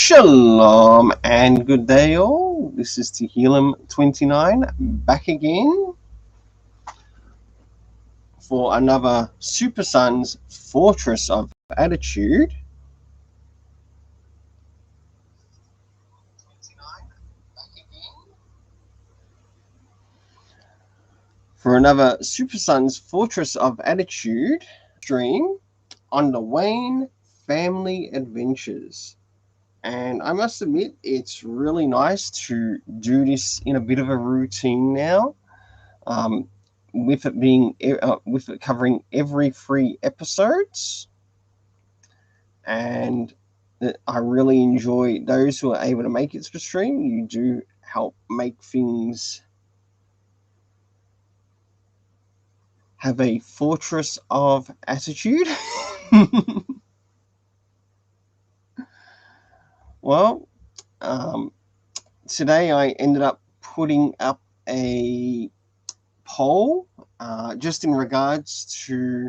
Shalom and good day all. This is Tehillim29 back again for another Super Sons Fortress of Attitude. For another Super Sons Fortress of Attitude stream on the Wayne Family Adventures. And I must admit, it's really nice to do this in a bit of a routine now. With it covering every 3 episodes, and I really enjoy those who are able to make it to the stream. You do help make things have a fortress of attitude. Well, today I ended up putting up a poll just in regards to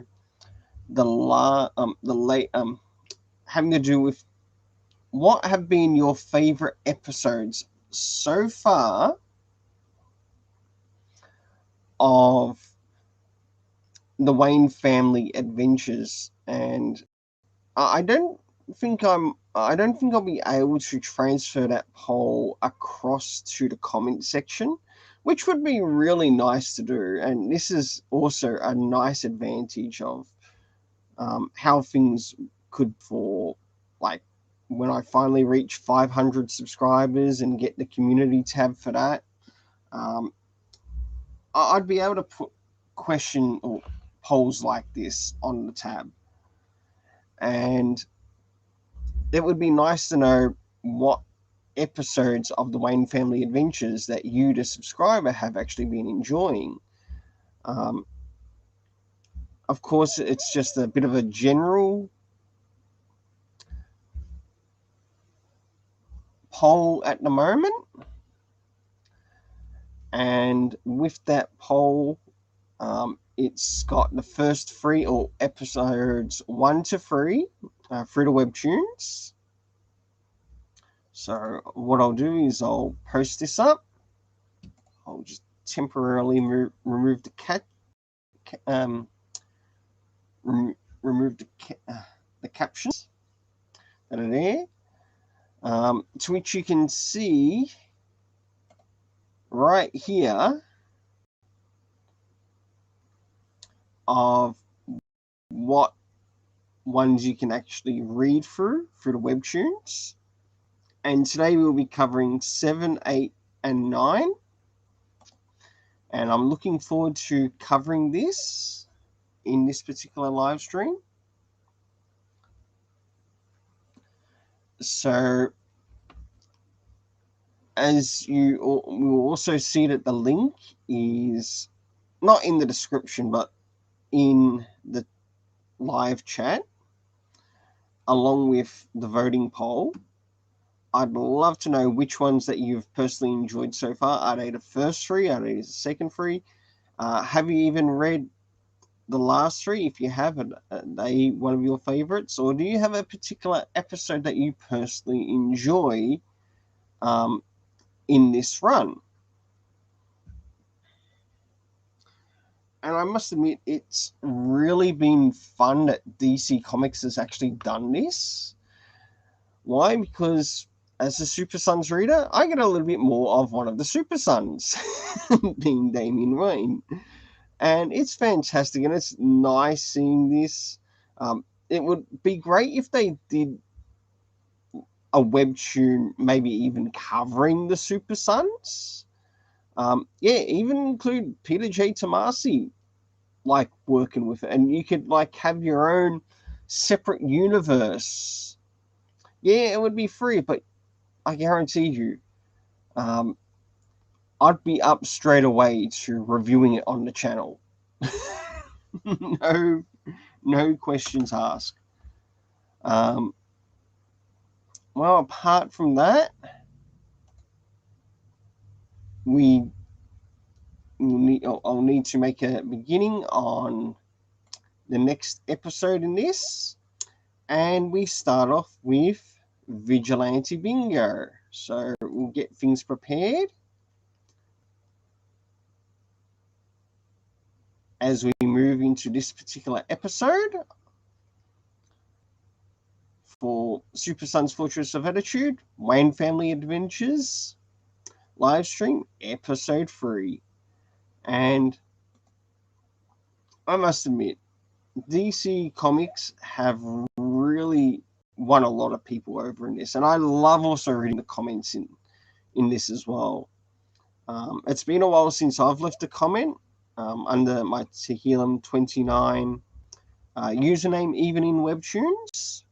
having to do with what have been your favorite episodes so far of the Wayne Family Adventures. And I don't think I'll be able to transfer that poll across to the comment section, which would be really nice to do. And this is also a nice advantage of how things could for like when I finally reach 500 subscribers and get the community tab for that. I'd be able to put question or polls like this on the tab, and it would be nice to know what episodes of the Wayne Family Adventures that you, the subscriber, have actually been enjoying. Of course, it's just a bit of a general poll at the moment, and with that poll, it's got the first 3 or episodes 1 to 3 through the Webtoons. So what I'll do is I'll post this up. I'll just temporarily remove the the captions that are there, to which you can see right here of what ones you can actually read through the Webtoons. And today we'll be covering 7, 8, and 9. And I'm looking forward to covering this in this particular live stream. So, as you will also see that the link is not in the description, but in the live chat, along with the voting poll. I'd love to know which ones that you've personally enjoyed so far. Are they the first 3? Are they the second 3? Have you even read the last 3? If you have, are they one of your favorites? Or do you have a particular episode that you personally enjoy in this run? And I must admit, it's really been fun that DC Comics has actually done this. Why? Because as a Super Sons reader, I get a little bit more of one of the Super Sons, being Damian Wayne. And it's fantastic, and it's nice seeing this. It would be great if they did a webtoon, maybe even covering the Super Sons. Even include Peter J. Tomasi, like, working with it. And you could, like, have your own separate universe. Yeah, it would be free, but I guarantee you, I'd be up straight away to reviewing it on the channel. No questions asked. Well, apart from that, I'll need to make a beginning on the next episode in this, and we start off with Vigilante Bingo. So we'll get things prepared as we move into this particular episode for Super Sons Fortress of Attitude, Wayne Family Adventures, Livestream, Episode 3. And I must admit, DC Comics have really won a lot of people over in this. And I love also reading the comments in this as well. It's been a while since I've left a comment under my Tehillim29 username, even in Webtoons.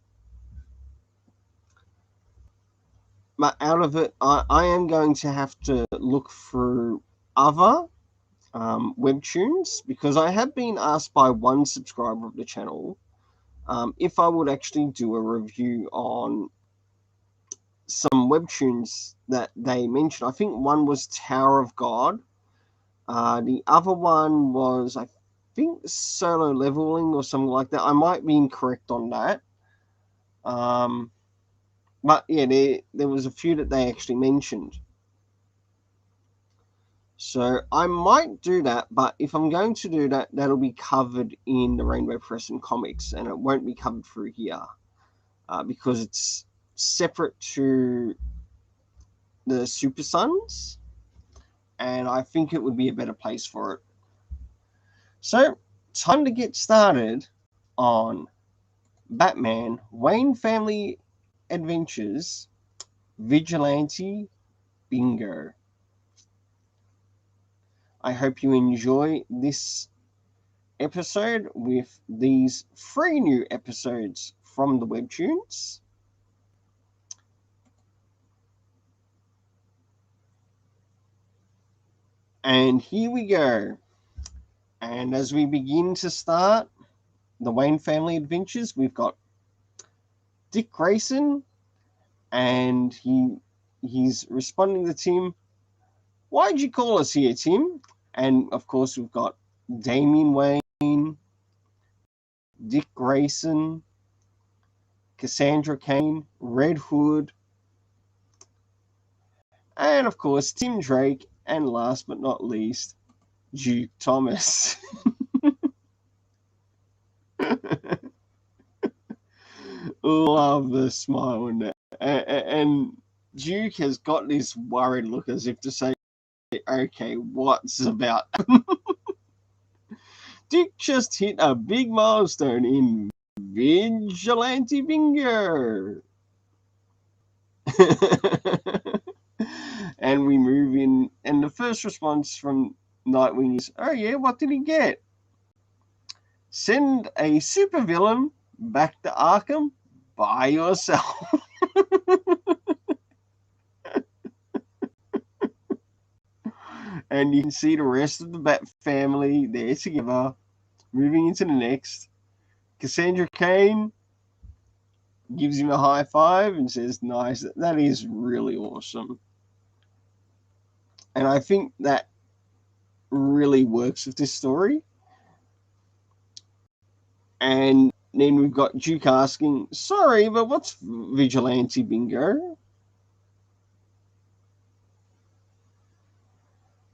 But out of it, I am going to have to look through other Webtoons, because I have been asked by one subscriber of the channel if I would actually do a review on some Webtoons that they mentioned. I think one was Tower of God. The other one was, I think, Solo Leveling or something like that. I might be incorrect on that. But yeah, there was a few that they actually mentioned. So I might do that, but if I'm going to do that, that'll be covered in the Rainbow Press and Comics, and it won't be covered through here because it's separate to the Super Sons, and I think it would be a better place for it. So, time to get started on Batman Wayne Family Adventures Vigilante Bingo. I hope you enjoy this episode with these 3 new episodes from the Webtoons. And here we go. And as we begin to start the Wayne Family Adventures, we've got Dick Grayson, and he's responding to Tim. Why'd you call us here, Tim? And of course, we've got Damian Wayne, Dick Grayson, Cassandra Cain, Red Hood, and of course, Tim Drake, and last but not least, Duke Thomas. Love the smile in that. And Duke has got this worried look as if to say, okay, what's about? Dick just hit a big milestone in Vigilante Bingo. And we move in, and the first response from Nightwing is, oh yeah, what did he get? Send a supervillain back to Arkham by yourself. And you can see the rest of the Bat family there together. Moving into the next, Cassandra Cain gives him a high five and says, nice, that is really awesome. And I think that really works with this story. And then we've got Duke asking, sorry, but what's Vigilante Bingo?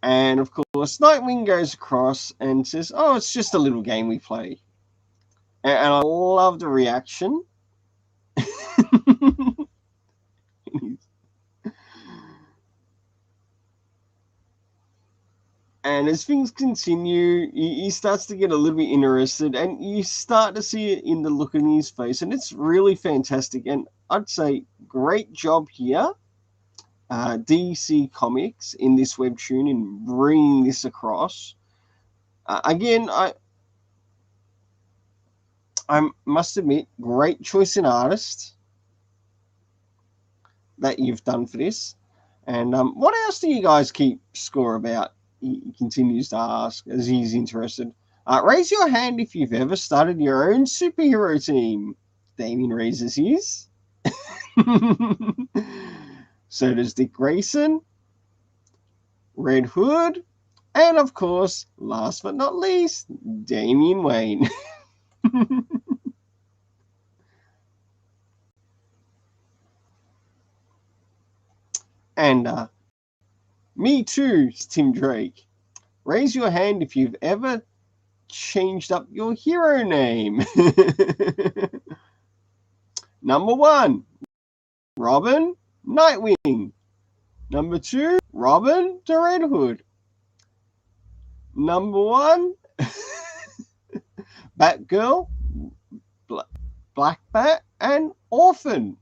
And of course, Nightwing goes across and says, oh, it's just a little game we play. And I love the reaction. And as things continue, he starts to get a little bit interested, and you start to see it in the look in his face, and it's really fantastic. And I'd say great job here, DC Comics, in this webtoon in bringing this across. Again, I must admit, great choice in artist that you've done for this. And what else do you guys keep score about? He continues to ask as he's interested. Raise your hand if you've ever started your own superhero team. Damien raises his. So does Dick Grayson, Red Hood, and of course, last but not least, Damian Wayne. And me too, Tim Drake. Raise your hand if you've ever changed up your hero name. Number 1, Robin, Nightwing. Number 2, Robin to Red Hood. Number 1, Batgirl, Black Bat, and Orphan.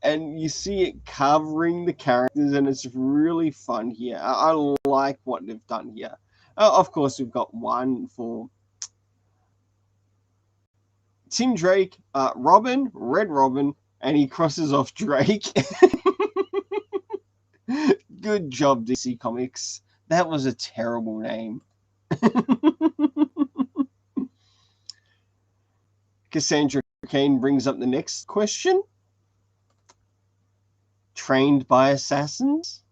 And you see it covering the characters, and it's really fun here. I like what they've done here. Of course, we've got one for Tim Drake, Robin, Red Robin, and he crosses off Drake. Good job, DC Comics. That was a terrible name. Cassandra Cain brings up the next question. Trained by assassins?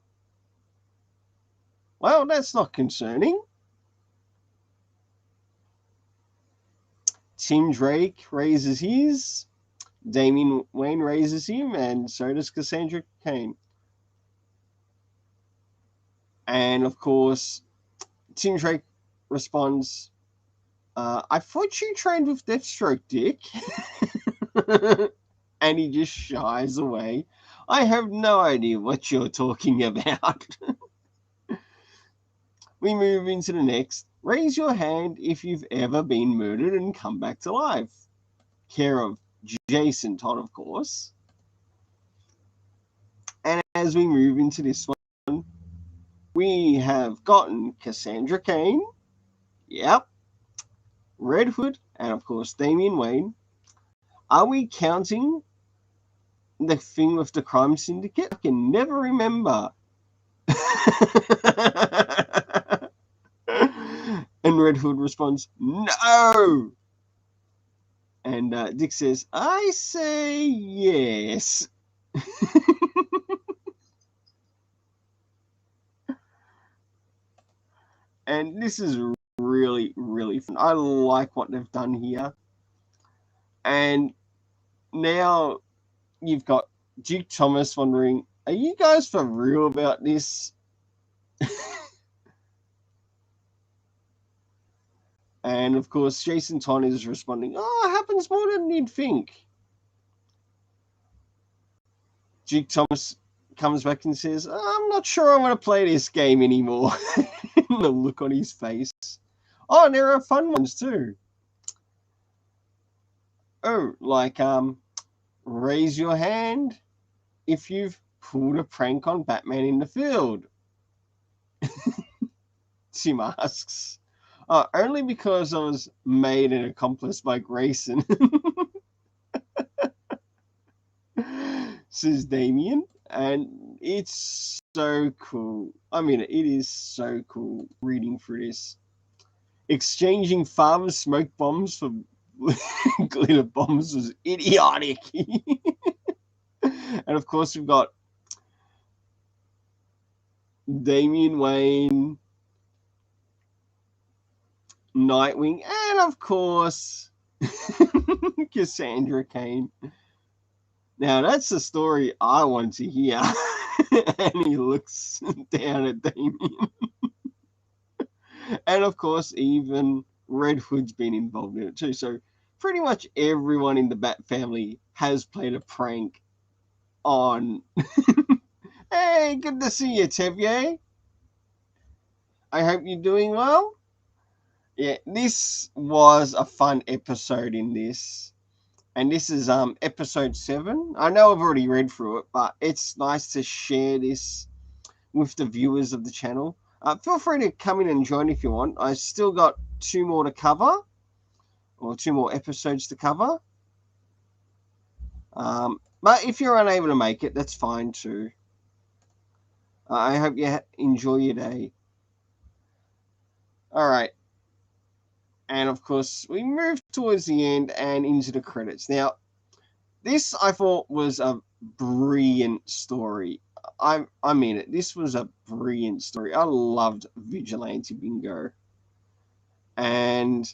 Well, that's not concerning. Tim Drake raises his, Damian Wayne raises him, and so does Cassandra Cain. And of course, Tim Drake responds, I thought you trained with Deathstroke, Dick. And he just shies away. I have no idea what you're talking about. We move into the next. Raise your hand if you've ever been murdered and come back to life. Care of Jason Todd, of course. And as we move into this one, we have gotten Cassandra Cain. Yep. Red Hood, and of course Damian Wayne. Are we counting the thing with the crime syndicate? I can never remember. And Red Hood responds, no! And Dick says, I say yes. And this is really, really fun. I like what they've done here. And now you've got Duke Thomas wondering, are you guys for real about this? And of course, Jason Todd is responding, oh, it happens more than you'd think. Duke Thomas comes back and says, I'm not sure I want to play this game anymore. The look on his face. Oh, and there are fun ones too. Oh, like raise your hand if you've pulled a prank on Batman in the field. Tim asks. Only because I was made an accomplice by Grayson. Says Damien. And it's so cool. I mean, it is so cool reading through this. Exchanging father's smoke bombs for glitter bombs was idiotic. And of course, we've got Damian Wayne, Nightwing, and of course, Cassandra Cain. Now, that's the story I want to hear. And he looks down at Damian. And of course, even Red Hood's been involved in it too. So pretty much everyone in the Bat family has played a prank on. Hey, good to see you, Tevier. I hope you're doing well. Yeah, this was a fun episode in this. And this is episode 7. I know I've already read through it, but it's nice to share this with the viewers of the channel. Feel free to come in and join if you want. I still got 2 more to cover, or 2 more episodes to cover. But if you're unable to make it, that's fine too. I hope you enjoy your day. All right. And of course, we move towards the end and into the credits. Now, this I thought was a brilliant story. I mean it. This was a brilliant story. I loved Vigilante Bingo. And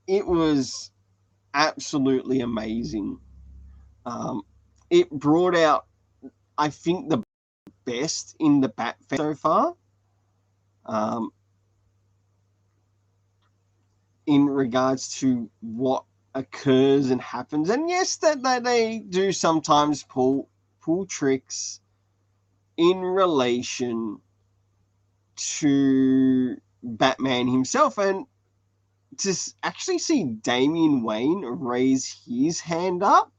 it was absolutely amazing. It brought out, I think, the best in the Bat so far. In regards to what occurs and happens, and yes, that they do sometimes pull tricks in relation to Batman himself, and to actually see Damian Wayne raise his hand up,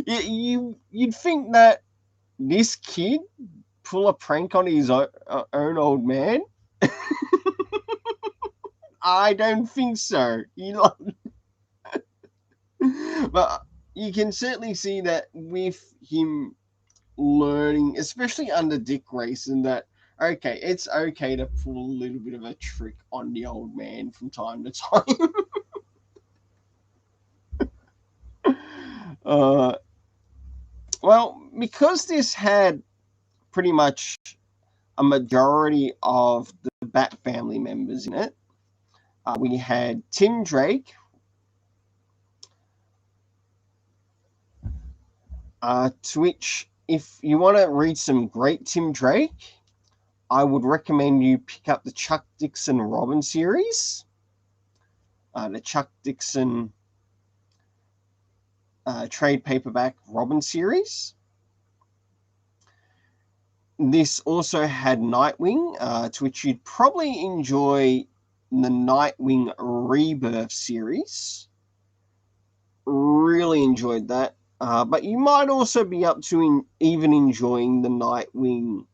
you'd think that this kid pull a prank on his own old man. I don't think so. But you can certainly see that with him learning, especially under Dick Grayson, that okay, it's okay to pull a little bit of a trick on the old man from time to time. Well, because this had pretty much a majority of the Bat family members in it, we had Tim Drake, to which, if you want to read some great Tim Drake, I would recommend you pick up the Chuck Dixon Robin series, the Chuck Dixon trade paperback Robin series. This also had Nightwing, to which you'd probably enjoy the Nightwing Rebirth series. Really enjoyed that. But you might also be up to even enjoying the Nightwing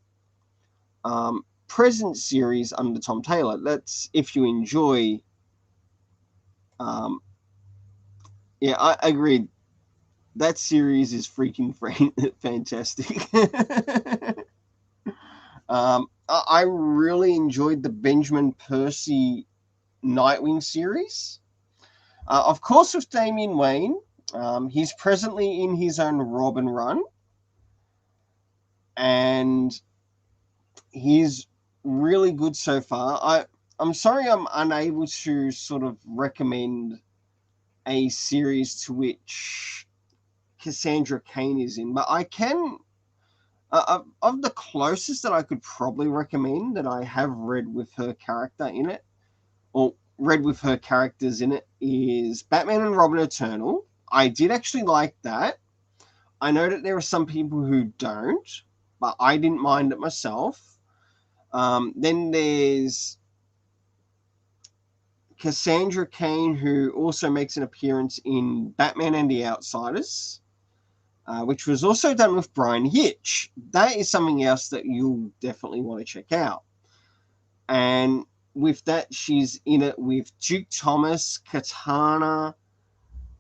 present series under Tom Taylor. That's if you enjoy. Yeah, I agreed. That series is freaking fantastic. I really enjoyed the Benjamin Percy Nightwing series. Of course, with Damian Wayne, he's presently in his own Robin run, and he's really good so far. I'm sorry I'm unable to sort of recommend a series to which Cassandra Cain is in, but I can. Of the closest that I could probably recommend that I have read with her character in it, or read with her characters in it, is Batman and Robin Eternal. I did actually like that. I know that there are some people who don't, but I didn't mind it myself. Then there's Cassandra Cain, who also makes an appearance in Batman and the Outsiders, which was also done with Brian Hitch. That is something else that you'll definitely want to check out. And with that, she's in it with Duke Thomas, Katana.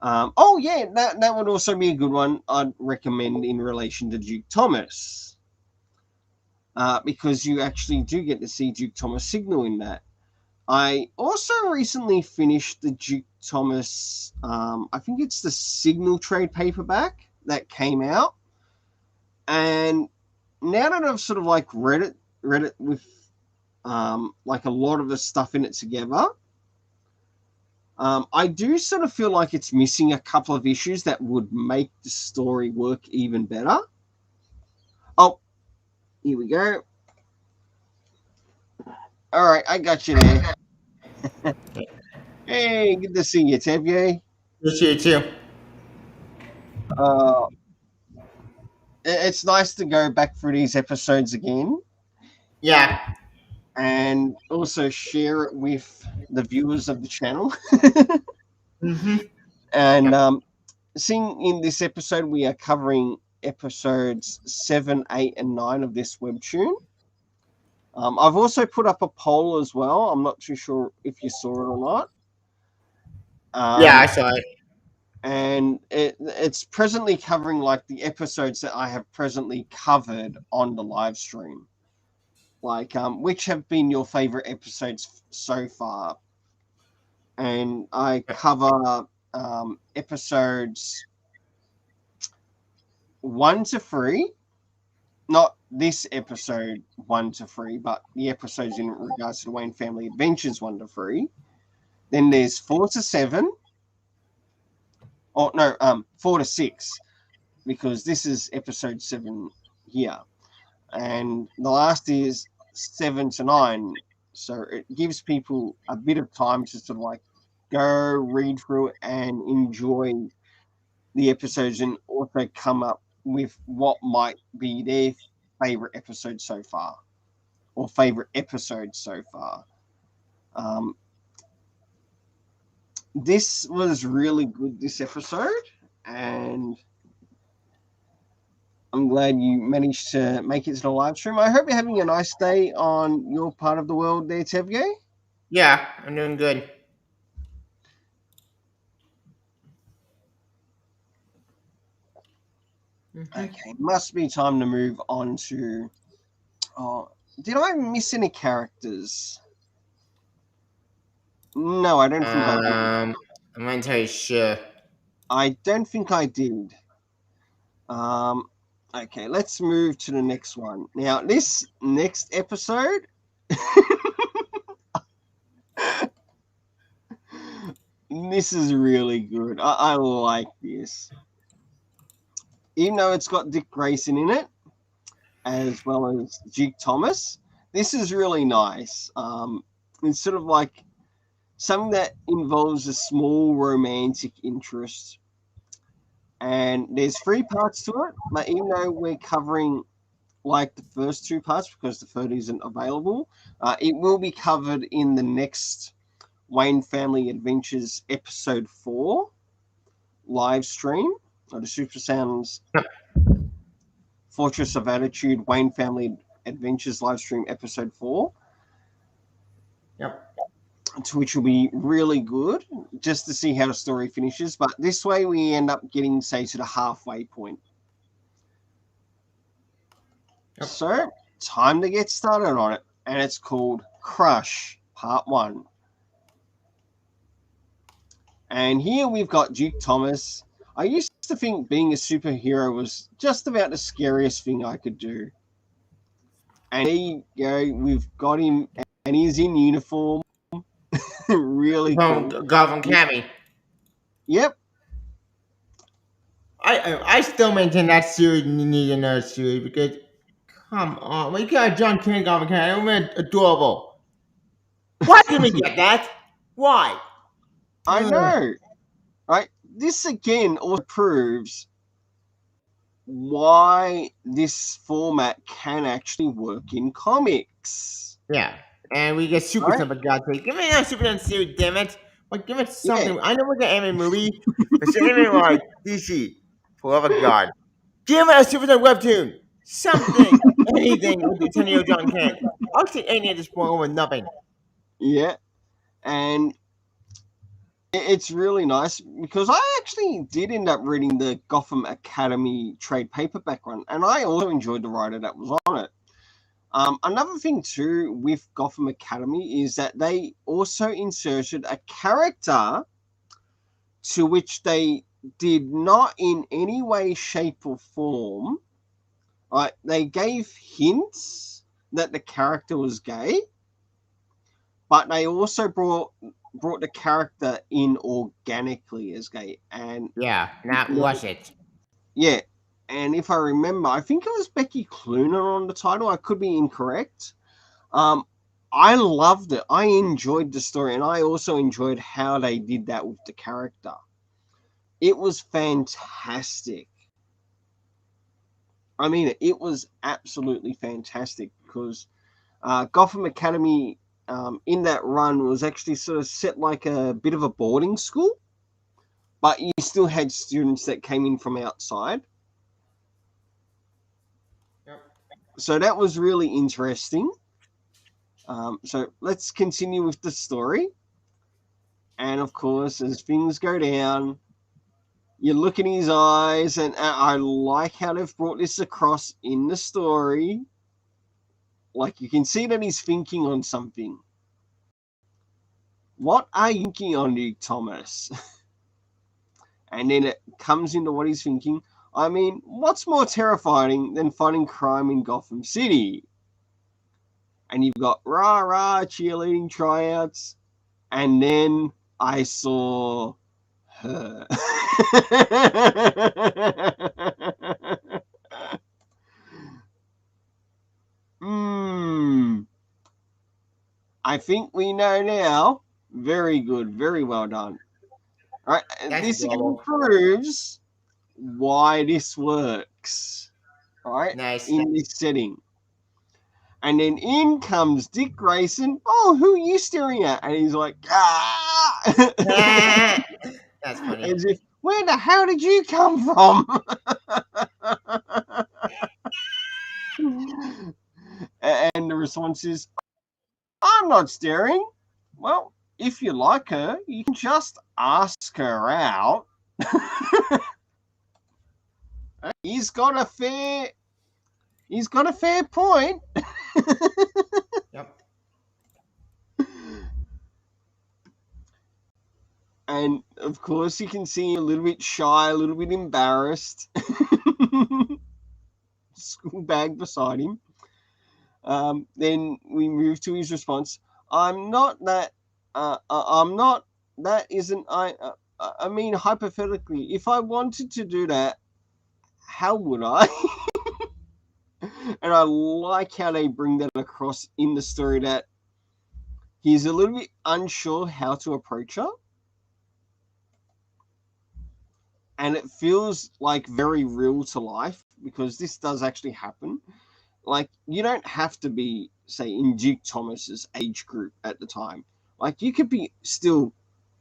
Oh, yeah, that would also be a good one I'd recommend in relation to Duke Thomas. Because you actually do get to see Duke Thomas Signal in that. I also recently finished the Duke Thomas, I think it's the Signal trade paperback that came out. And now that I've sort of like read it with like a lot of the stuff in it together, I do sort of feel like it's missing a couple of issues that would make the story work even better. Oh, here we go. All right, I got you there. Hey, good to see you, Tevye. This year too. Uh, it's nice to go back through these episodes again Yeah. and also share it with the viewers of the channel. Mm-hmm. And Yeah. seeing in this episode, we are covering episodes 7, 8, and 9 of this webtoon. I've also put up a poll as well. I'm not too sure if you saw it or not. Yeah, I Um, saw it. and it's presently covering like the episodes that I have presently covered on the live stream. Like, which have been your favorite episodes so far? And I cover episodes 1 to 3, not this episode 1 to 3, but the episodes in regards to the Wayne Family Adventures 1 to 3. Then there's 4 to 7. Or no, 4 to 6, because this is episode 7 here. And the last is 7 to 9. So it gives people a bit of time to sort of like go read through it and enjoy the episodes, and also come up with what might be their favorite episode so far, or favorite episode so far. This was really good, this episode, and I'm glad you managed to make it to the live stream. I hope you're having a nice day on your part of the world there, Tevye. Yeah, I'm doing good. Okay, must be time to move on to. Oh, did I miss any characters? No, I don't think I did. I'm not entirely sure. I don't think I did. Okay, let's move to the next one. Now, this next episode, this is really good. I like this. Even though it's got Dick Grayson in it, as well as Duke Thomas, this is really nice. It's sort of like something that involves a small romantic interest. And there's 3 parts to it, but even though we're covering like the first 2 parts because the third isn't available, it will be covered in the next Wayne Family Adventures episode 4 live stream, or the Super Sounds Fortress of Attitude Wayne Family Adventures live stream episode 4. Yep. To which will be really good, just to see how the story finishes. But this way we end up getting, say, to the halfway point. Yep. So, time to get started on it. And it's called Crush Part 1. And here we've got Duke Thomas. I used to think being a superhero was just about the scariest thing I could do. And there you go, we've got him, and he's in uniform. Really From cool. Gotham Cammy. Yep. I still maintain that series needs another series because come on, we got John King Gotham Cammy. I'm adorable. Why didn't we get that? Why? I know. Right? This again also proves why this format can actually work in comics. Yeah, and we get Super Right? Stuff for God's sake. Give me a Super Stuff series, damn it! Like, give it something. Yeah. I know we're gonna anime movie, but it's anime like DC. For love of God, give me a Super Stuff webtoon. Something, anything with the 10-year-old John Kent. I'll take any of this point with nothing. Yeah. And it's really nice because I actually did end up reading the Gotham Academy trade paperback one, and I also enjoyed the writer that was on it. Another thing too with Gotham Academy is that they also inserted a character to which they did not in any way, shape, or form. Right? They gave hints that the character was gay, but they also brought the character in organically as gay. And Yeah, not was it? yeah, and if I remember, I think it was Becky Cloonan on the title. I could be incorrect. I loved it. I enjoyed the story, and I also enjoyed how they did that with the character. It was fantastic. I mean, it was absolutely fantastic because Gotham Academy in that run was actually sort of set like a bit of a boarding school, but you still had students that came in from outside. Yep. So that was really interesting. So let's continue with the story. And of course, as things go down, you look in his eyes, and I like how they've brought this across in the story. Like, you can see that he's thinking on something. What are you thinking on, Nick Thomas? And then it comes into what he's thinking. I mean, what's more terrifying than fighting crime in Gotham City? And you've got rah-rah cheerleading tryouts. And then I saw her. Hmm. I think we know now. Very good. Very well done. All right. That's This again adorable. proves why this works. All right. Nice. In this setting. And then in comes Dick Grayson. Oh, who are you staring at? And he's like, ah! That's funny. As if, where the hell did you come from? And the response is, I'm not staring. Well, if you like her, you can just ask her out. He's got a fair point. Yep. And of course you can see a little bit shy, a little bit embarrassed. School bag beside him. Then we move to his response. I'm not that. I'm not. That isn't. I mean, hypothetically, if I wanted to do that, how would I? And I like how they bring that across in the story that he's a little bit unsure how to approach her. And it feels like very real to life because this does actually happen. Like, you don't have to be, say, in Duke Thomas's age group at the time. Like, you could be still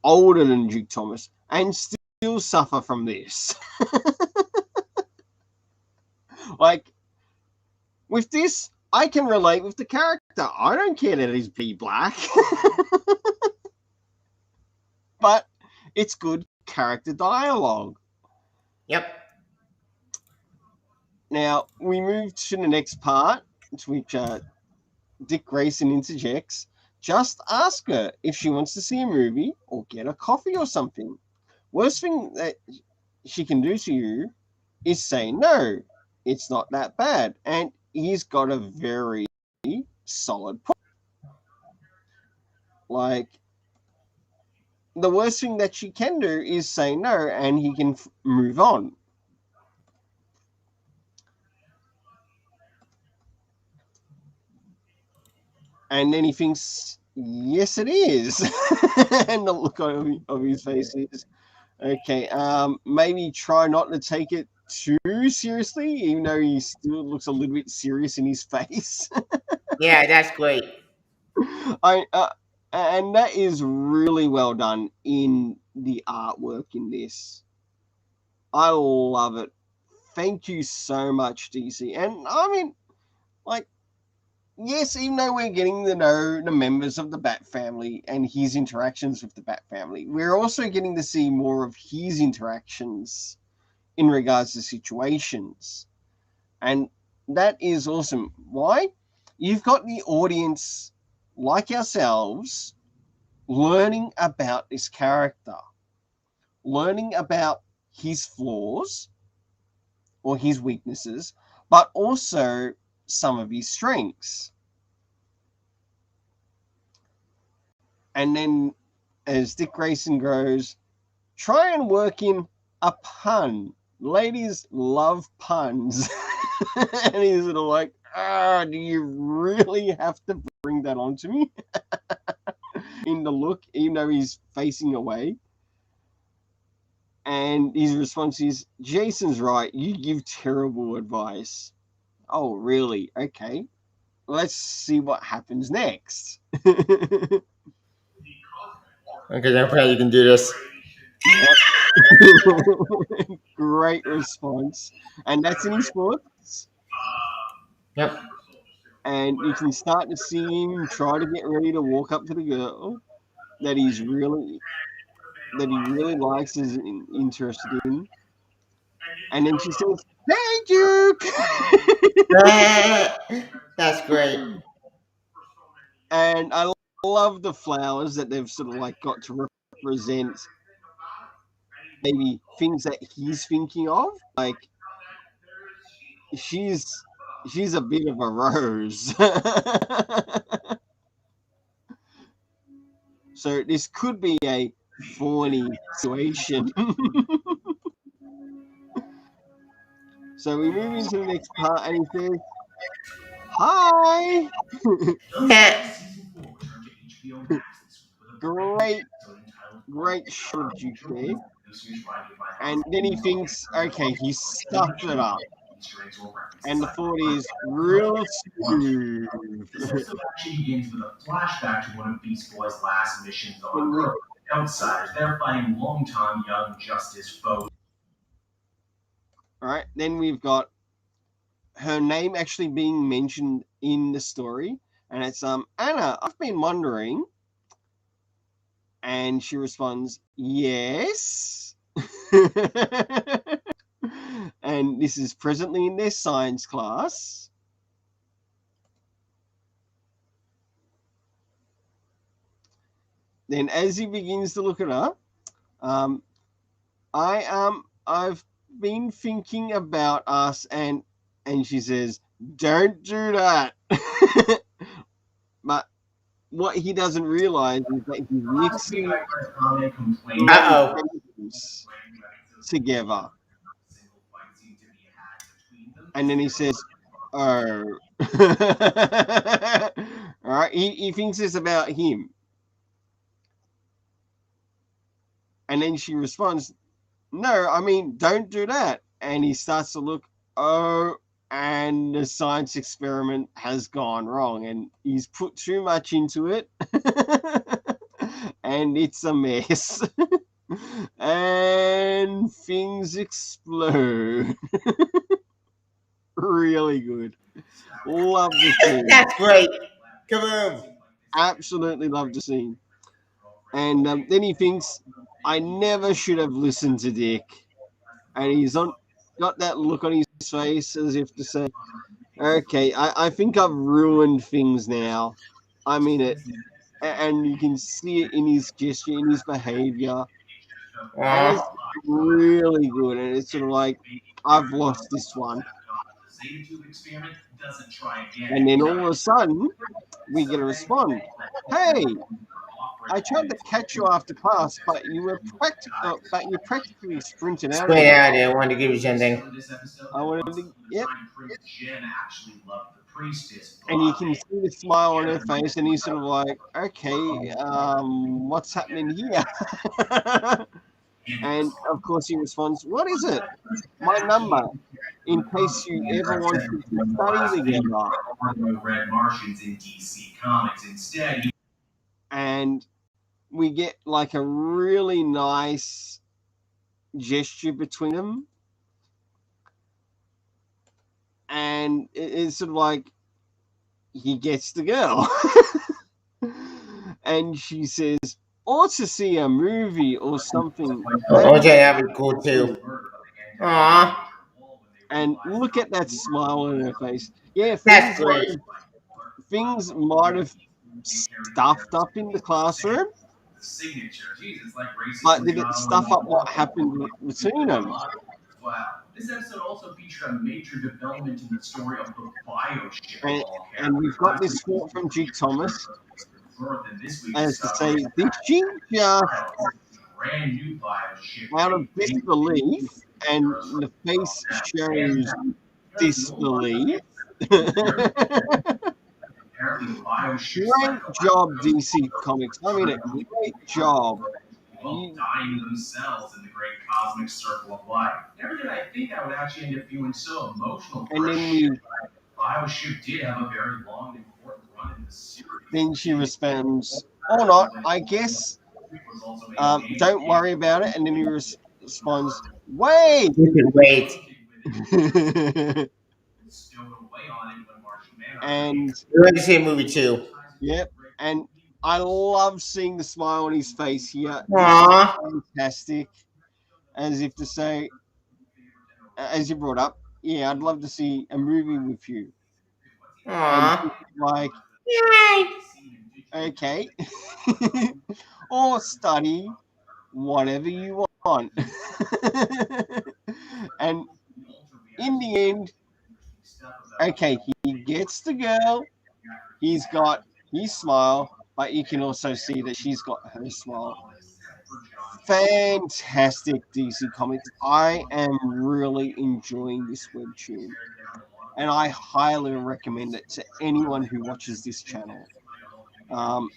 older than Duke Thomas and still suffer from this. Like, with this, I can relate with the character. I don't care that he's be black. But it's good character dialogue. Yep. Now, we move to the next part, which Dick Grayson interjects. Just ask her if she wants to see a movie or get a coffee or something. Worst thing that she can do to you is say no. It's not that bad. And he's got a very solid point. Like, the worst thing that she can do is say no and he can move on. And then he thinks, yes, it is. And the look of his face is, okay, maybe try not to take it too seriously, even though he still looks a little bit serious in his face. Yeah, that's great. I and that is really well done in the artwork in this. I love it. Thank you so much, DC. And I mean, like, yes, even though we're getting to know the members of the Bat family and his interactions with the Bat family, we're also getting to see more of his interactions in regards to situations. And that is awesome. Why? You've got the audience, like ourselves, learning about this character, learning about his flaws or his weaknesses, but also some of his strengths. And then as Dick Grayson goes, try and work in a pun. Ladies love puns. And he's sort of like, do you really have to bring that onto me? In the look, even though he's facing away. And his response is, Jason's right. You give terrible advice. Oh, really? Okay. Let's see what happens next. Okay, I'm proud you can do this. Yep. Great response. And that's in his quotes. Yep. And you can start to see him try to get ready to walk up to the girl that he really likes, is interested in. And then she says, "Hey, Duke!" That's great. And I love the flowers that they've sort of like got to represent maybe things that he's thinking of. Like, she's a bit of a rose. So this could be a funny situation. So we move into the next part, and he says, "Hi." Great, great shot of Duke there. And then he thinks, okay, he stuffed it up. And the thought is real smooth. This episode actually begins with a flashback to one of Beast Boy's last missions on And we, Earth. Outsiders, they're fighting longtime Young Justice foes. all right, then we've got her name actually being mentioned in the story, and it's Anna. I've been wondering, and she responds, "Yes." And this is presently in their science class. Then, as he begins to look it up, I've been thinking about us, and she says, "Don't do that." But what he doesn't realize is that he's mixing Uh-oh. things together. And then he says, "Oh." All right, he thinks it's about him. And then she responds, "No, I mean, don't do that." And he starts to look, oh, and the science experiment has gone wrong, and he's put too much into it. And it's a mess. And things explode. Really good. Love the scene. That's great. Kaboom. Absolutely love the scene. And then he thinks, I never should have listened to Dick. And he's got that look on his face as if to say, okay, I think I've ruined things now. I mean it. And you can see it in his gesture, in his behavior. And it's Aw. really good. And it's sort of like, I've lost this one. And then all of a sudden, we get a response. Hey, I tried to catch you after class, but you practically sprinted out of Straight here. out there. I wanted to give you something. I wanted to, yep. And you can see the smile on her face, and he's sort of like, okay, what's happening here? And of course, he responds, what is it? My number, in case you ever wanted to study together. And we get like a really nice gesture between them. And it's sort of like, he gets the girl. And she says, or to see a movie or something. Oh, that'd be cool too. Aw. And look at that smile on her face. Yeah, That's great. things might have stuffed up in the classroom, but did it stuff up what happened between them? This episode also featured a major development in the story of the bioship. And we've got this quote from G. Thomas as to say, did she just out of disbelief, and the face shows disbelief. Great job, DC Comics. I mean, a great job. Dying themselves in the great cosmic circle of life. Never did I think I would actually end up feeling so emotional. And then Bioship did have a very long and important run in the series. Then she responds, or not, I guess. Don't worry about it. And then he responds, wait. You can wait. And We're going to see a movie too. Yep. And I love seeing the smile on his face here. Aww. Fantastic. As if to say, as you brought up, yeah, I'd love to see a movie with you. Aww. Like, Yay. okay. Or study whatever you want. And in the end, okay, he gets the girl. He's got his smile. but you can also see that she's got her smile. Fantastic DC Comics. I am really enjoying this webtoon, and I highly recommend it to anyone who watches this channel. Um,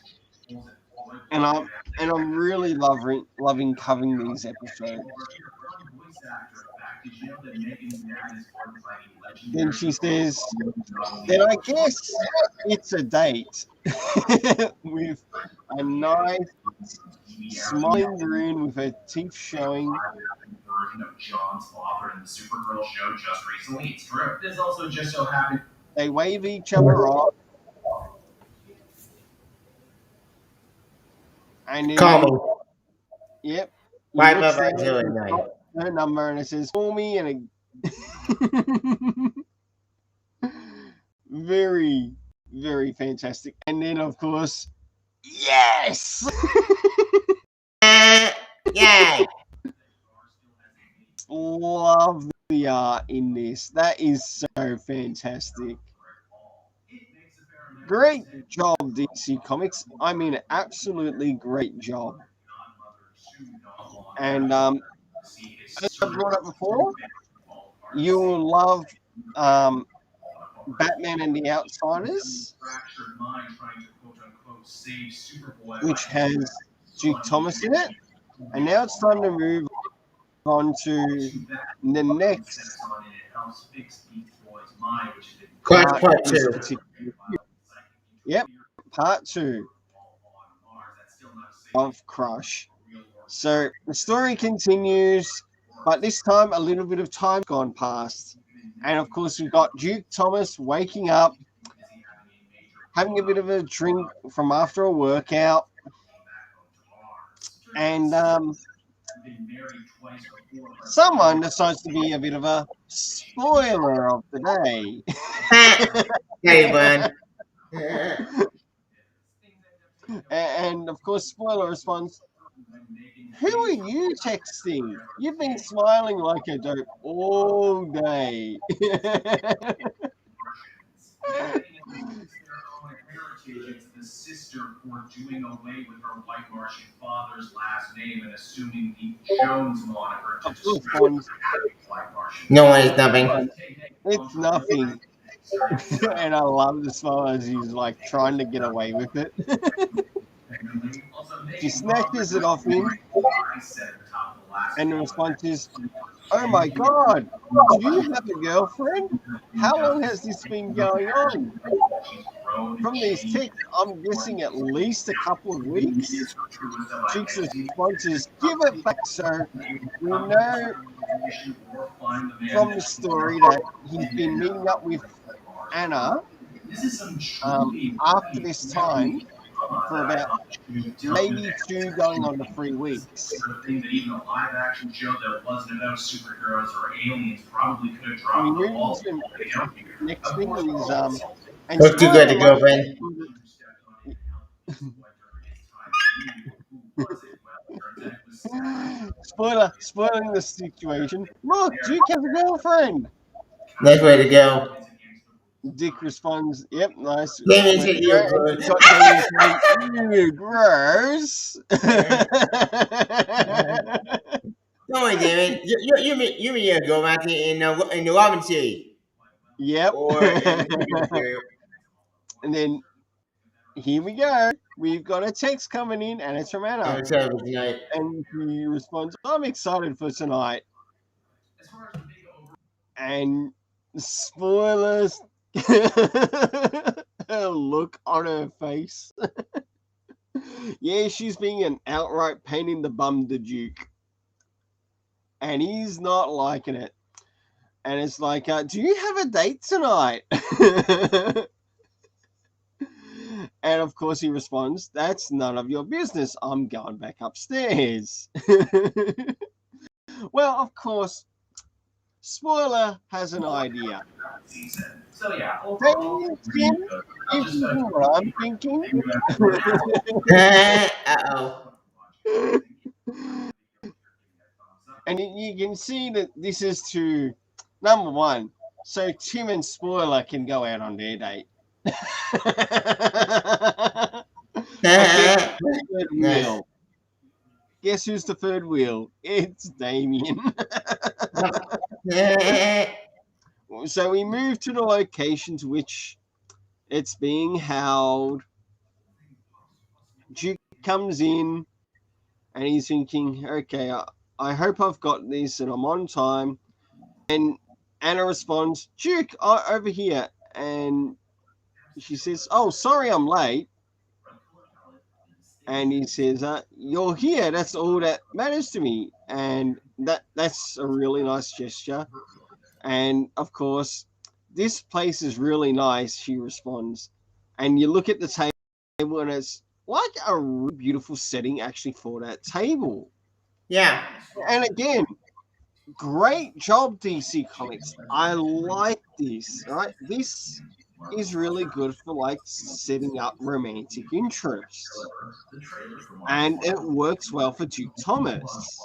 and I'm really loving covering these episodes. Then she says, then I guess it's a date with a nice smiling Green with her teeth showing. They wave each other off, and then Call me. yep, he Why looks Papa down doing and that? got her number, and it says call me, and very very fantastic. And then of course, yes, Yay! love the art in this. That is so fantastic. Great job, DC Comics. I mean, absolutely great job. And as I brought up before, you will love Batman and the Outsiders, which has Duke Thomas in it. And now it's time to move on to the next Crush part part of this two. particular. Yep, part 2 of Crush. So the story continues, but this time a little bit of time's gone past. And of course, we've got Duke Thomas waking up, having a bit of a drink from after a workout, and someone decides to be a bit of a spoiler of the day. Hey, bud. And of course, spoiler responds, who are you texting? You've been smiling like a dope all day. Of course, responds, No one is nothing. it's nothing. And I love the smile as he's like trying to get away with it. She snatches it off him, and the response is, oh my god, do you have a girlfriend? How long has this been going on? From these texts, I'm guessing at least a couple of weeks. Cheeks' response is, give it back, sir. We know from the story that he's been meeting up with Anna after this time for about maybe 2 going on to 3 weeks. We move into the next thing is and Look too good spoiler to alert, girlfriend. spoiling the situation. Look, Duke has a girlfriend. Nice way to go. Dick responds, yep, nice. Damien Way said to you go. were And good. you've got Damien saying, ew, gross. Don't worry, Damien. You mean you go back in the Robin series Yep. or in the regular series. And then here we go. We've got a text coming in, and it's from Anna. I'm excited for tonight. And he responds, I'm excited for tonight. And spoilers. Her look on her face. Yeah, she's being an outright pain in the bum to Duke. And he's not liking it. And it's like, do you have a date tonight? And of course he responds, that's none of your business. I'm going back upstairs. Well, of course, spoiler has an idea. Damien, you thinking what I'm thinking? Uh-oh. And you can see that this is to, number one, so Tim and Spoiler can go out on their date. Okay, third Nice. wheel. Guess who's the third wheel? It's Damien. So we move to the location to which it's being held. Duke comes in and he's thinking, okay, I hope I've got this and I'm on time. And Anna responds, Duke, over here. And she says, oh, sorry I'm late. And he says, you're here. That's all that matters to me. And that's a really nice gesture. And of course, this place is really nice, she responds. And you look at the table and it's like a really beautiful setting actually for that table. Yeah. And again, great job, DC Comics. I like this, right? This is really good for like setting up romantic interests. And it works well for Duke Thomas.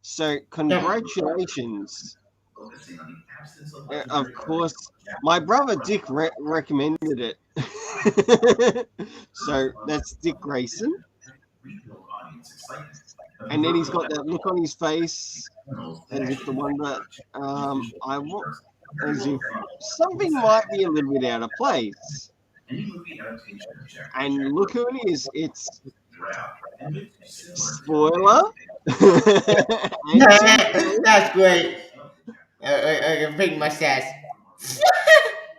So congratulations. Of course, my brother Dick recommended it. So that's Dick Grayson. And then he's got that look on his face as if the wonder, I want, as if something might be a little bit out of place. And look who it is. It's spoiler. That's great. I can bring my sass.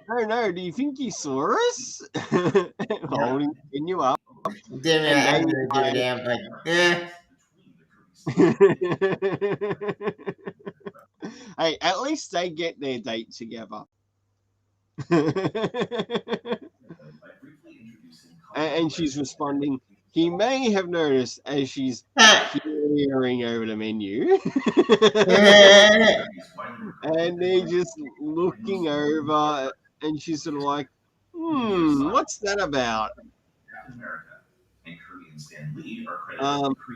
No, do you think he saw us? Yeah. Holding you up. Damn it, And I they really give a damn. Like, hey, at least they get their date together. And she's responding, he may have noticed as she's peering over the menu. And they're just looking over, and she's sort of like, what's that about?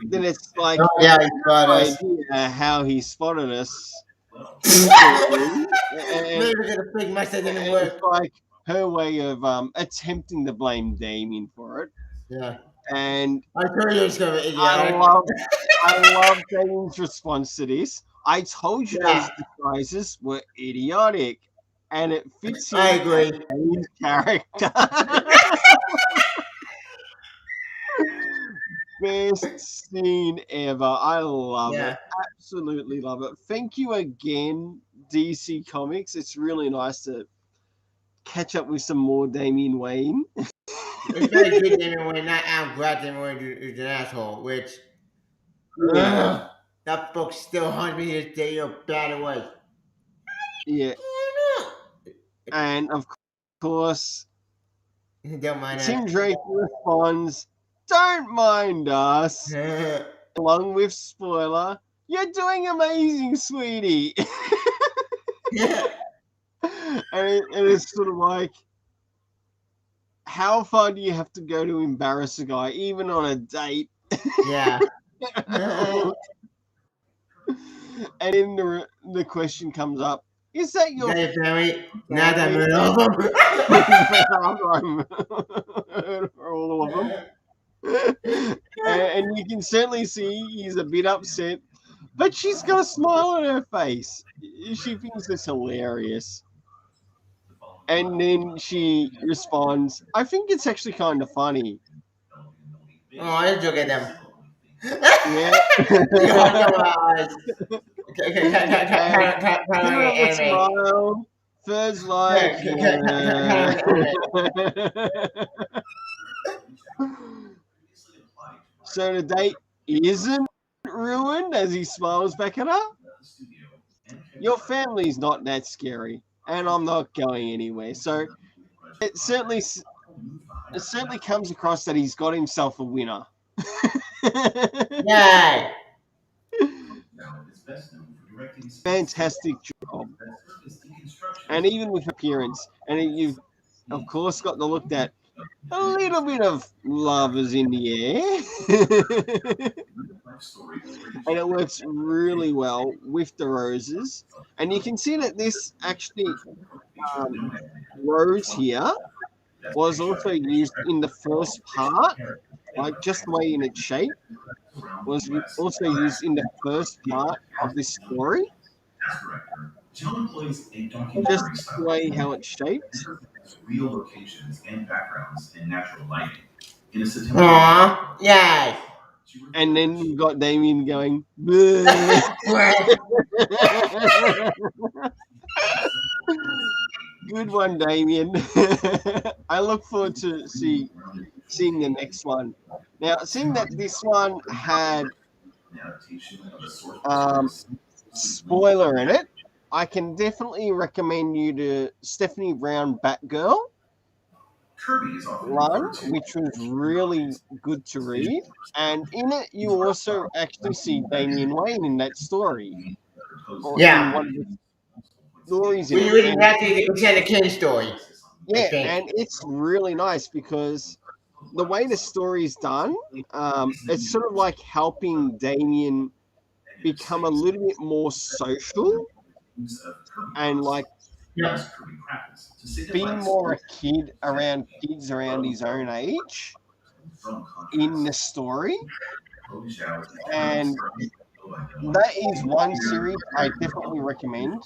Then it's like, oh, yeah, he got us. idea how he spotted us. Maybe we're gonna bring my sass didn't work. It's like her way of attempting to blame Damien for it. Yeah. And I told you it's gonna be idiotic. I love Damien's response to this. I told you Yeah. those disguises were idiotic, and it fits I in agree. Damien's character. Best scene ever. I love Yeah. it. Absolutely love it. Thank you again, DC Comics. It's really nice to catch up with some more Damian Wayne. It's very good Damien when not out glad Damien Wayne is an asshole, which Yeah. that book still haunts me to this day, how bad it was. Yeah. And of course, Don't mind Tim Drake responds, don't mind us. that. Along with spoiler, you're doing amazing, sweetie. And it's sort of like, how far do you have to go to embarrass a guy, even on a date? Yeah. And then the question comes up, is that your Dave Perry, not not that family? of them. All of them. And you can certainly see he's a bit upset, but she's got a smile on her face. She thinks it's hilarious. And then she responds, I think it's actually kind of funny. Oh, I just look at them. Yeah. Another smile. Third's like. So the date isn't ruined as he smiles back at her. Your family's not that scary, and I'm not going anywhere. So it certainly comes across that he's got himself a winner. Yeah. Fantastic job. And even with appearance, and you've of course got the look that a little bit of love is in the air. And it works really well with the roses. And you can see that this actually rose here was also used in the first part, like just the way in its shape, was also used in the first part of this story, just the way how it's shaped. Aw, yes. And then we've got Damien going, "Bleh." Good one, Damien. I look forward to seeing the next one. Now, seeing that this one had um, spoiler in it, I can definitely recommend you to Stephanie Brown Batgirl one, which was really good to read. And in it, you also actually see Damian Wayne in that story, or in Yeah. one of the stories in We it. really And have to the Santa King story, I yeah, think. and it's really nice because the way the story is done, it's sort of like helping Damien become a little bit more social and like Yep. be more a kid around kids around his own age in the story. And that is one series I definitely recommend.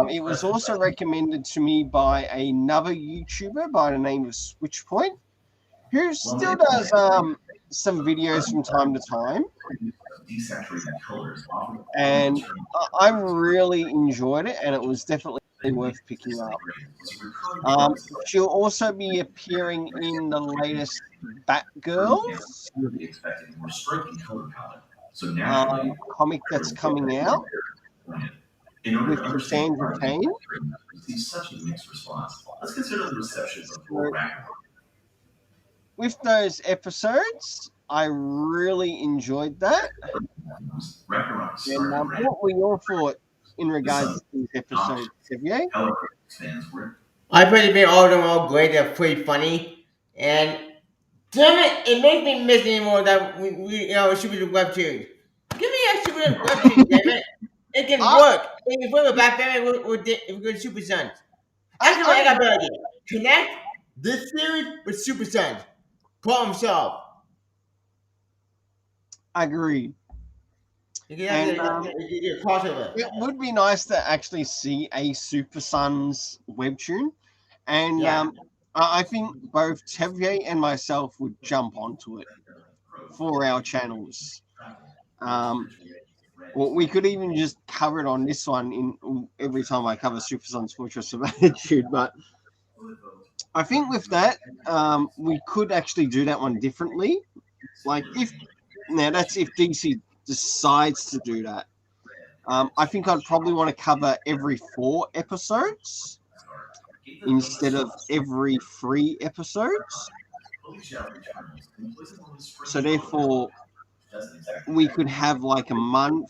It was also recommended to me by another YouTuber by the name of Switchpoint, who still does some videos from time to time. And I really enjoyed it, and it was definitely worth picking up. She'll also be appearing in the latest Batgirls comic that's coming out with Cassandra Cain. So with those episodes, I really enjoyed that. And what were your thoughts in regards to these episodes, Xavier? I pretty been all of them all great. They're pretty funny, and damn it, it makes me miss anymore that we super webtoons. Give me a super webtoon, damn it. It can I, work. It can work with Black Family with Super Sons. Actually, I I got a better idea. Connect this series with Super Sons. Problem solved. agree. You can have And a crossover. it would be nice to actually see a Super Sons webtoon. And Yeah. I think both Xavier and myself would jump onto it for our channels. Um, Well, we could even just cover it on this one in every time I cover Super Sons Fortress of Attitude. But I think with that, we could actually do that one differently. Like if now that's if DC decides to do that. I think I'd probably want to cover every 4 episodes instead of every 3 episodes. So therefore, we could have like a month,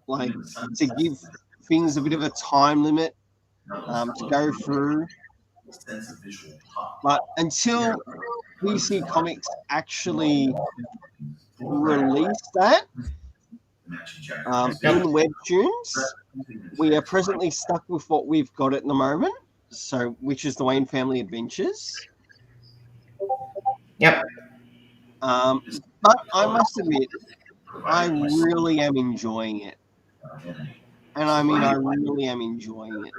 like to give things a bit of a time limit to go through. But until DC Comics actually release that Yep. in Webtoons, we are presently stuck with what we've got at the moment. So, which is the Wayne Family Adventures. Yep. Um, but I must admit, I really am enjoying it. And I mean, I really am enjoying it.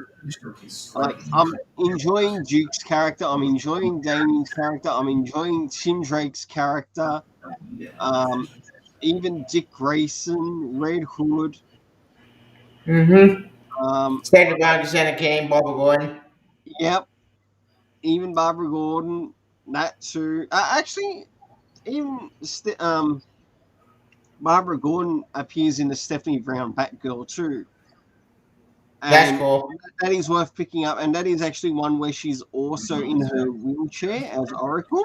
Like, I'm enjoying Duke's character. I'm enjoying Damien's character. I'm enjoying Tim Drake's character. Um, even Dick Grayson, Red Hood. Mm-hmm. Um, State of Santa King, Barbara Gordon. yep, even Barbara Gordon. That too. Actually, even Barbara Gordon appears in the Stephanie Brown Batgirl too, That's and cool. that is worth picking up. And that is actually one where she's also in her wheelchair as Oracle.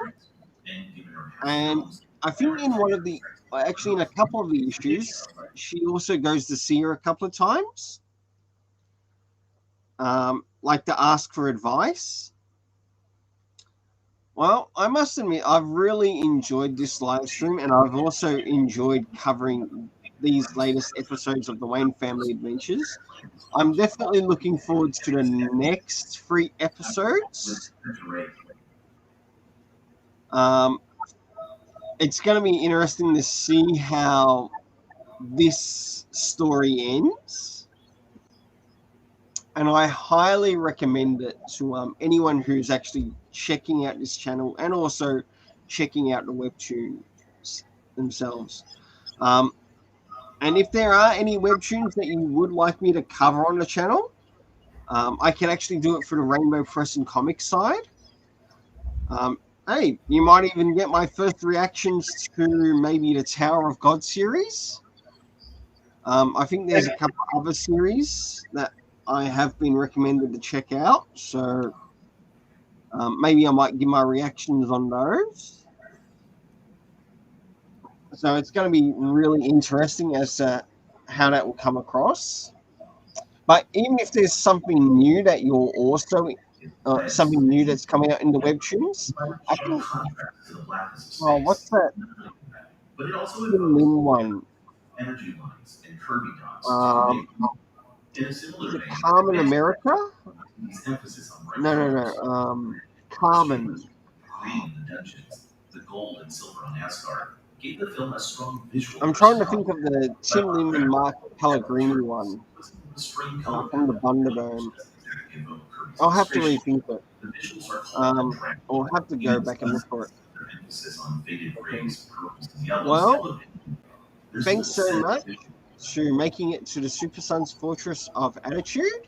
And I think in one of the, actually in a couple of the issues, she also goes to see her a couple of times, like to ask for advice. Well, I must admit, I've really enjoyed this live stream, and I've also enjoyed covering these latest episodes of the Wayne Family Adventures. I'm definitely looking forward to the next 3 episodes. It's going to be interesting to see how this story ends, and I highly recommend it to anyone who's actually checking out this channel and also checking out the webtoons themselves. And if there are any webtoons that you would like me to cover on the channel, I can actually do it for the Rainbow Press and Comics side. Hey, you might even get my first reactions to maybe the Tower of God series. I think there's a couple other series that I have been recommended to check out, so maybe I might give my reactions on those. So it's going to be really interesting as to how that will come across. But even if there's something new that you're also something new that's coming out in the webtoons, I think. Oh, what's that? Tim Lin one. Um, is it Carmen America? No. Carmen. I'm trying to think of the Tim Lin and Mark Pellegrini one from the Thunderdome. I'll have to rethink it. I'll have to go back and look for it. Okay. Well, thanks so much to making it to the Super Sons Fortress of Attitude.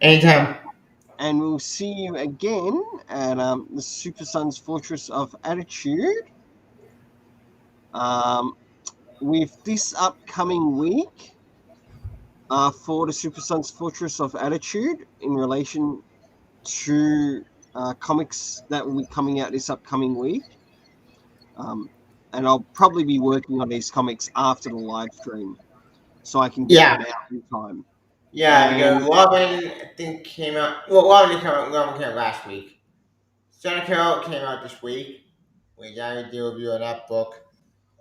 Anytime. And we'll see you again at the Super Sons Fortress of Attitude with this upcoming week for the Super Sons Fortress of Attitude in relation to comics that will be coming out this upcoming week. And I'll probably be working on these comics after the live stream so I can get them out in time. Yeah, because Robin, I think, came out. Well, Robin came out last week. Sonic Carol came out this week. We got to do a review of that book.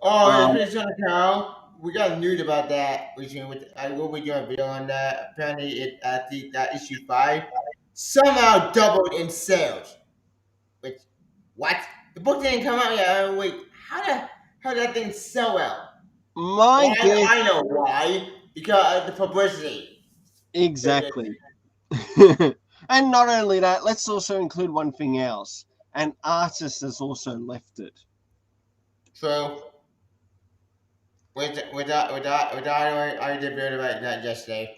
Oh, yeah, Um, speaking of Sonic Carol, we got news about that. I will be doing a video on that. Apparently, that issue 5 somehow doubled in sales. Which, what? The book didn't come out yet. Wait, how did that thing sell well? my Well, guess, I know why. Because of the publicity. exactly. And not only that, let's also include one thing else. An artist has also left it. True. I did read about that yesterday.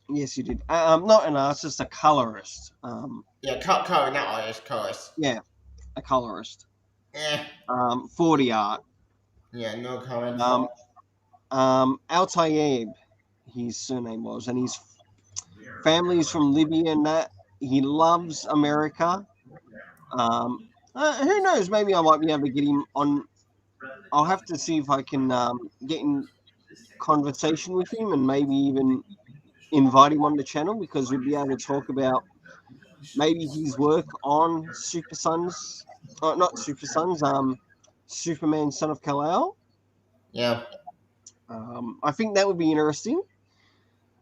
Yes, you did. Not an artist, a colorist. Yeah, color, not artist, colorist. Yeah, a colorist. Eh. For the art. Yeah, no comment. Al-Tayyib, his surname was, and his family's from Libya and that. He loves America. Who knows? Maybe I might be able to get him on. I'll have to see if I can get in conversation with him and maybe even invite him on the channel because we'd be able to talk about maybe his work on Super Sons, not Super Sons, Superman, Son of Kal-El. Yeah. I think that would be interesting.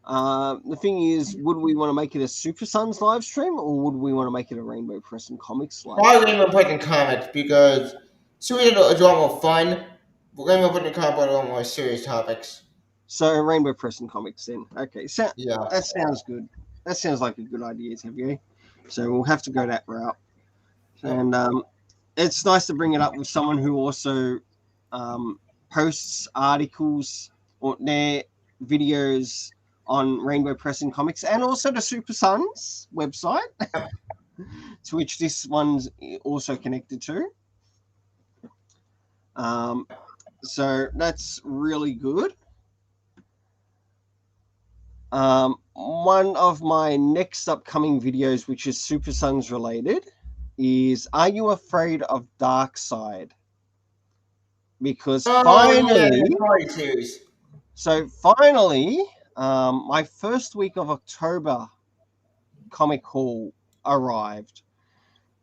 The thing is, would we want to make it a Super Sons live stream or would we want to make it a Rainbow Press and Comics live Probably stream? Rainbow put in comics because Super is a lot more fun. But Rainbow put in comics are a lot more serious topics. So Rainbow Press and Comics then. Okay, so Yeah. that sounds good. That sounds like a good idea, Xavier. So we'll have to go that route. And it's nice to bring it up with someone who also posts articles or their videos on Rainbow Press and Comics and also the Super Sons website, to which this one's also connected to. So that's really good. One of my next upcoming videos, which is Super Sons related, is Are You Afraid of Darkseid? Because Oh yeah, finally, the party series. my first week of October comic haul arrived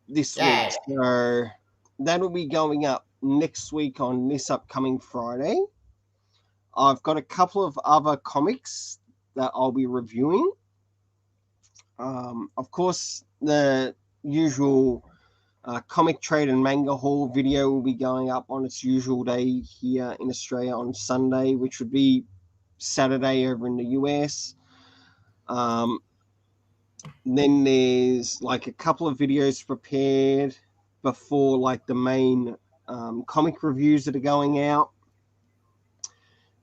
this week. Yeah. So that'll be going up next week on this upcoming Friday. I've got a couple of other comics that I'll be reviewing. Of course, the usual comic trade and manga haul video will be going up on its usual day here in Australia on Sunday, which would be Saturday over in the US. Then there's like a couple of videos prepared before like the main comic reviews that are going out.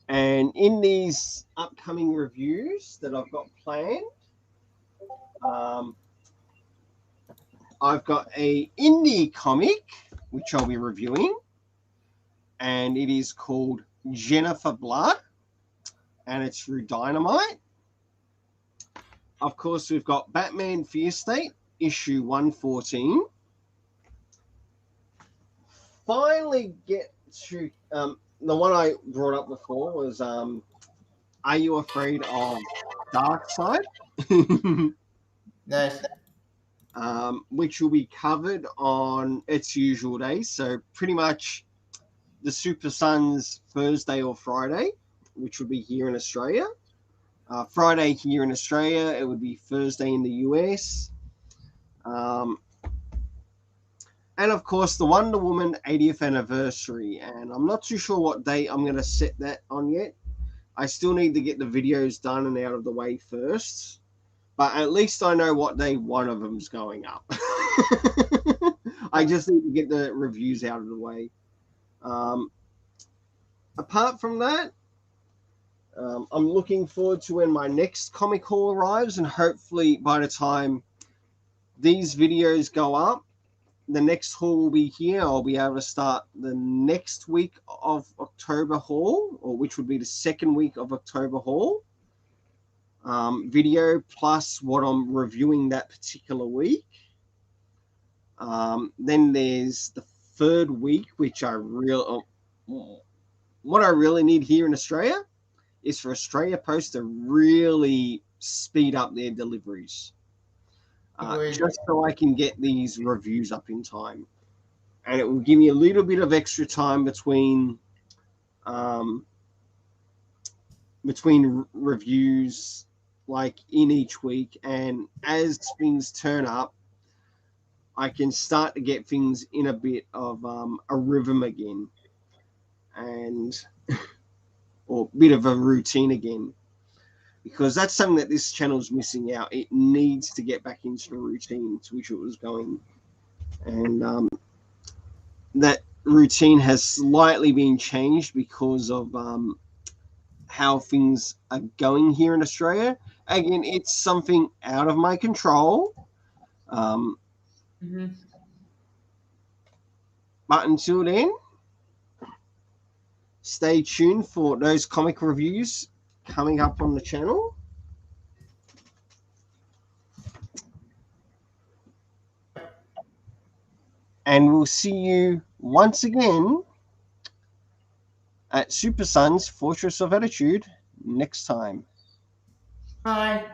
And in these upcoming reviews that I've got planned, I've got a indie comic which I'll be reviewing, and it is called Jennifer Blood, and it's through Dynamite. Of course, we've got Batman Fear State, issue 114. Finally get to the one I brought up before was Are You Afraid of Dark Side? Nice. Which will be covered on its usual day. So pretty much the Super Sons Thursday or Friday, which would be here in Australia. Friday here in Australia, it would be Thursday in the US. And of course, the Wonder Woman 80th anniversary. And I'm not too sure what date I'm going to set that on yet. I still need to get the videos done and out of the way first. But at least I know what day one of them's going up. I just need to get the reviews out of the way. Apart from that, I'm looking forward to when my next comic haul arrives, and hopefully by the time these videos go up, the next haul will be here. I'll be able to start the next week of October haul, or which would be the second week of October haul video, plus what I'm reviewing that particular week. Then there's the third week, which what I really need here in Australia is for Australia Post to really speed up their deliveries. Just so I can get these reviews up in time. And it will give me a little bit of extra time between reviews, like in each week. And as things turn up, I can start to get things in a bit of a rhythm again, and or a bit of a routine again. Because that's something that this channel is missing out. It needs to get back into the routine to which it was going. And that routine has slightly been changed because of how things are going here in Australia. Again, it's something out of my control. But until then, stay tuned for those comic reviews coming up on the channel. And we'll see you once again at Super Sons Fortress of Attitude next time. Bye.